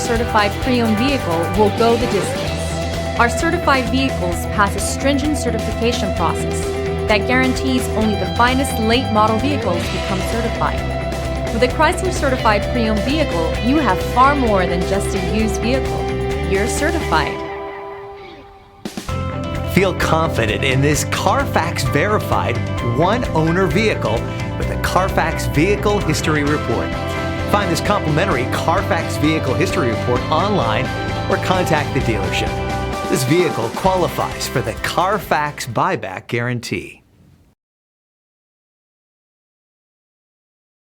certified pre-owned vehicle will go the distance. Our certified vehicles pass a stringent certification process that guarantees only the finest late model vehicles become certified. With a Chrysler certified pre-owned vehicle, you have far more than just a used vehicle. You're certified. Feel confident in this Carfax verified one-owner vehicle with a Carfax Vehicle History Report. Find this complimentary Carfax Vehicle History Report online or contact the dealership. This vehicle qualifies for the Carfax Buyback Guarantee.